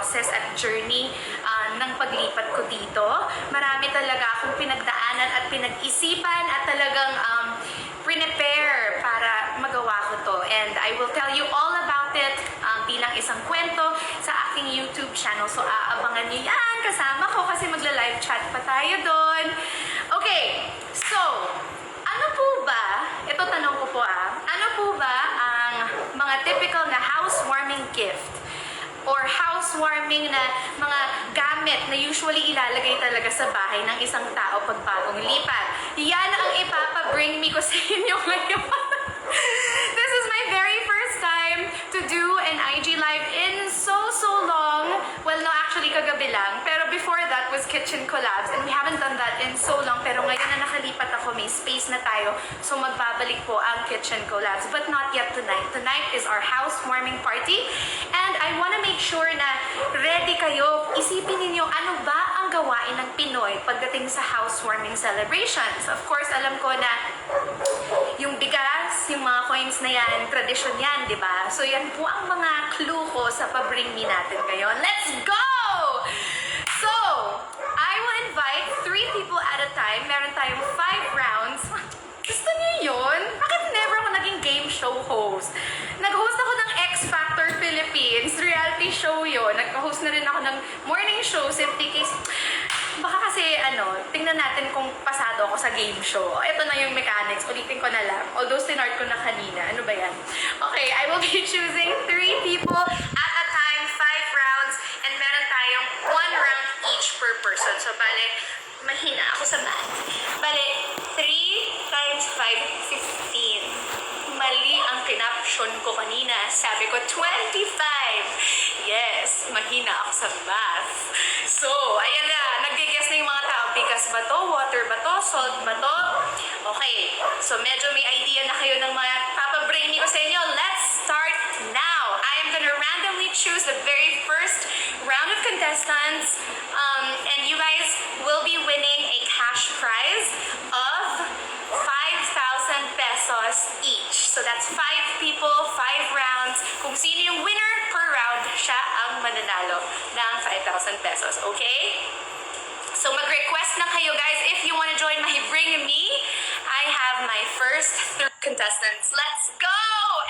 process at journey ng paglipat ko dito. Marami talaga akong pinagdaanan at pinag-isipan at talagang prepare para magawa ko to. And I will tell you all about it bilang isang kwento sa aking YouTube channel. So aabangan niyo yan, kasama ko kasi magla-live chat pa tayo doon. Okay, so ano po ba, ito tanong ko po ano po ba ang mga typical na housewarming gift or housewarming na mga gamit na usually ilalagay talaga sa bahay ng isang tao pag bagong lipat? Yan ang ipapabring me ko sa inyo ngayon. This is my very first time to do an IG live in so long. Well, no, actually kagabi lang. Pero before that was Kitchen Collabs and we haven't done that in so long. Pero ngayon na nakalipat ako, may space na tayo. So magbabalik po ang Kitchen Collabs. But not yet tonight. Tonight is our housewarming party. And I wanna make sure na ready kayo. Isipin ninyo, ano ba ang gawain ng Pinoy pagdating sa housewarming celebrations? Of course, alam ko na yung bigas, yung mga coins na yan, tradisyon yan, di ba? So yan po ang mga clue ko sa pabring me natin ngayon. Let's go! So, I will invite 3 people at a time. Meron tayong 5 rounds. Gusto niyo yun? Bakit never ako naging game show host? Nag-host ako ng X Factor Philippines. Reality show yun. Nag-host na rin ako ng morning show, Simply Case. Baka kasi, tingnan natin kung pasado ako sa game show. Ito na yung mechanics. Ulitin ko na lang. Although, sinart ko na kanina. Ano ba yan? Okay, I will be choosing 3 people at a time, 5 rounds, and meron tayong 1 round each per person. So, bale, mahina ako sa math. Bale, 3 times 5, 15. Mali ang kinaption ko kanina. Sabi ko, 25. Yes, mahina ako sa math. So, ayan na. Nag-guess na yung mga tao. Bigas ba to? Water ba to? Salt ba to? Okay. So, medyo may idea na kayo ng mga papabrainy ko sa inyo. Let's start now. I am gonna randomly choose the very first round of contestants. And you guys will be winning a cash prize of 5,000 pesos each. So that's 5 people, 5 rounds. Kung sino yung winner per round, siya ang mananalo ng 5,000 pesos. Okay? So mag-request na kayo guys if you want to join my Bring Me. I have my first 3 contestants. Let's go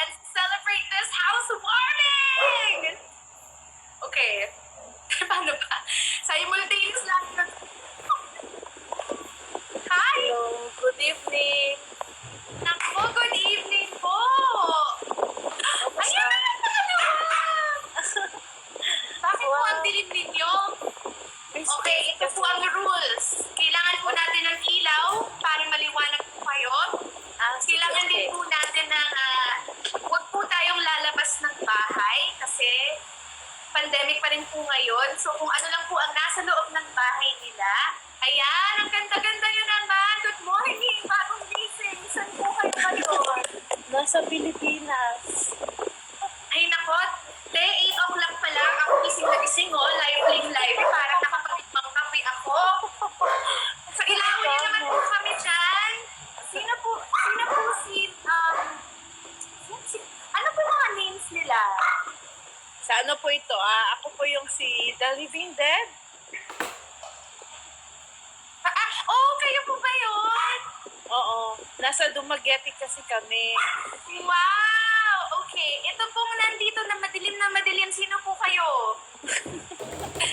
and celebrate this housewarming! Okay. Paano ba? Simultaneous lang. Hi! Hello, good evening. Nako, good evening po! Ayan na lang nakaliwag! Bakit po ang dilim ninyo? Okay, ito po ang rules. Kailangan po natin ng ilaw para maliwanag po kayo. Kailangan din po natin ng huwag po tayong lalabas ng bahay kasi pandemic pa rin po ngayon. So kung ano lang po ang nasa loob ng bahay nila. Ayan, ang ganda-ganda nyo naman. Good morning, bagong gising. Saan po kayo ngayon? Nasa Pilipinas. Ay nako, 8 o'clock pa lang. Ako gising na gising, live. Parang nakapagpang kape ako. So ilawin niyo naman po kami dyan. Sino po ano po mga names nila? Sa ano po ito? Ako po yung si The Living Dead. Kayo po ba yun? Oo. Nasa Dumaguete kasi kami. Wow! Okay, ito pong nandito na madilim. Sino po kayo?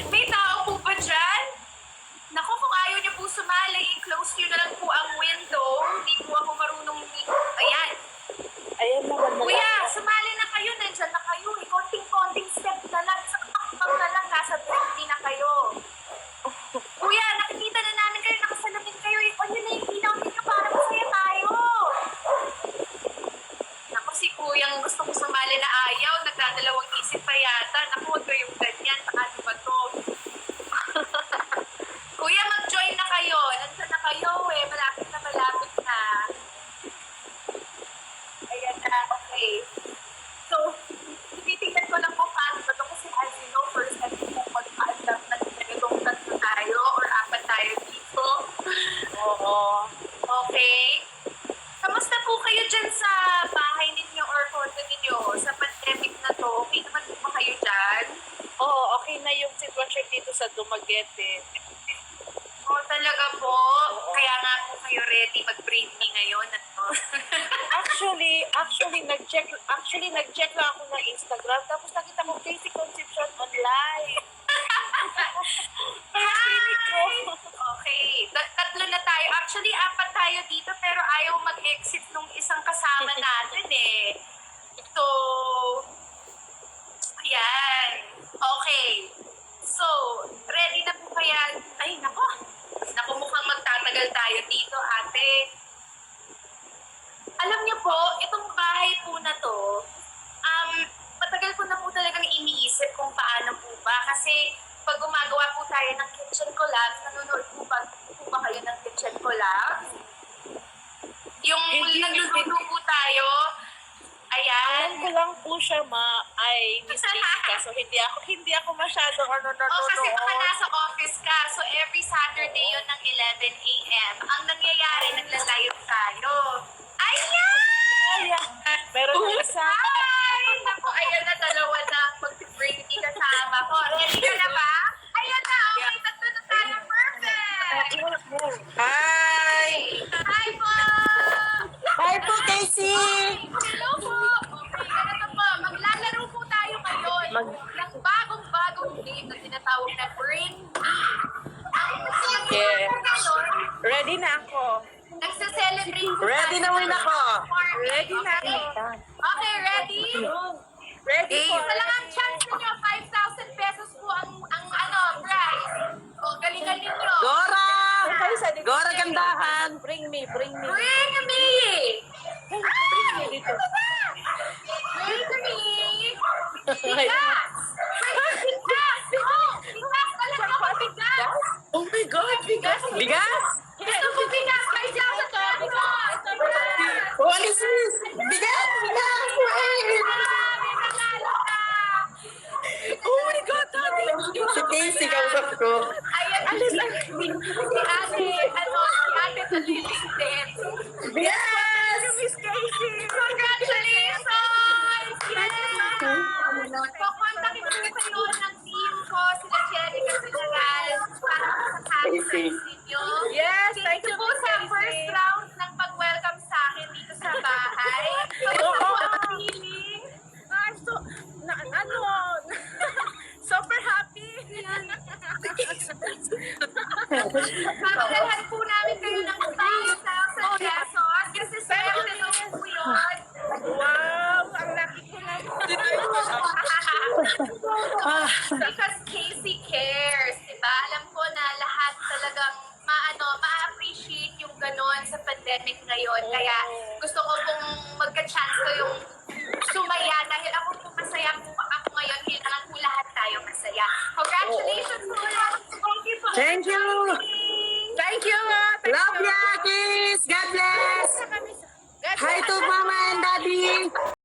May tao po ba dyan? Naku, kung ayaw niyo po sumali, i-close niyo na lang po ang window. Hindi po ako marunong. Ayan. Ayan naman na. Kuya, sumali na kayo. Nandiyan na kayo. Konting step na lang. Sa kakapag na lang. Nasa 20 na kayo. Kuya, nakikita na namin kayo. Nakasalamin kayo. Ikon nyo na yung ilaw ninyo para masaya tayo. Naku, si kuyang gusto ko sumali na ayaw. Nagdadalawang isip pa yata. Naku, huwag kayong okay na yung sitwasyon dito sa Dumaguete. Oh, talaga po. Kaya nga po kayo ready mag-breed me ngayon. Ano? Nag-check lang ako ng Instagram, tapos nakita ko Casey Concepcion online. Kaya feeling ko. Okay. Tatlo na tayo. Actually, apat tayo dito pero ayaw mag-exit nung isang kasama natin eh. So, ayan. Okay. So, ready na po kaya? Ay, nako. Naku, mukhang magtatagal tayo dito, ate. Alam niyo po, itong bahay po na to, matagal ko na po talagang iniisip kung paano po ba. Kasi pag gumagawa po tayo ng kitchen collab, nanonood po ba kayo ng kitchen collab? Yung nagluluto po tayo, ayan. Alam ko lang po siya, ay Miss Jessica. So, hindi ako masyadong Oh, kasi baka nasa office ka. So, every Saturday yun ng 11 a.m. Ang nangyayari, nagla-live tayo. Ayan! Ayan. Meron yung isa. Ay! Naku, ayan na, dalawa na. Mag-bring me kasama ko. Ready ka na ba? Ayan na, okay. Tatlo na tayo. Perfect! Hi! Hi po! Hi po, Casey! Hello po! Okay, ganito po. Maglalaro po tayo ngayon ng bagong-bagong game na tinatawag na Bring Me. Ang Yeah. ngayon, Ready na ako. nagsa-celebrate po Ready tayo na rin ng ako. party. Ready na Okay? ako. Okay, ready? Ready po. Isa lang ang chance ninyo, 5,000 pesos po ang prize. O, galingan ninyo. Gora! Gora gandahan! Bring me. Bring me! Bring me dito. Bring me! Bigas! Bigas! Oh, bigas talaga po, bigas! Oh my God! Bigas! Bigas? Gusto mo bigas? 5,000 pesos! What is this? Bigas! Bigas! Wait! Oh my God, Daddy! Si Casey, kausap ko. Ayan, si ate sa living dead. Yes! Miss Casey. Congratulations! Yes! So, kontakin po kayo ng team ko, sila Jerica General, para masasabi sa ninyo. Yes, thank Dito you, po Miss sa Casey. first round ng pag-welcome sa akin dito sa bahay. Kamusta po ang feeling? I'm so, super happy. Papadalhan po namin kayo ng 5,000 pesos kasi swerte na po yun. Wow, ang laki ko naman. Because Casey cares, diba? Alam ko na lahat talagang ma-appreciate yung ganon sa pandemic ngayon. Kaya gusto ko pong magka-chance ko yung sumaya dahil ako po masaya po ako ngayon. Kailangan po lahat tayo masaya. Congratulations po lahat. Thank you po. Thank you! Thank you. Love ya, Kiss! God bless! Hi to Mama and Daddy!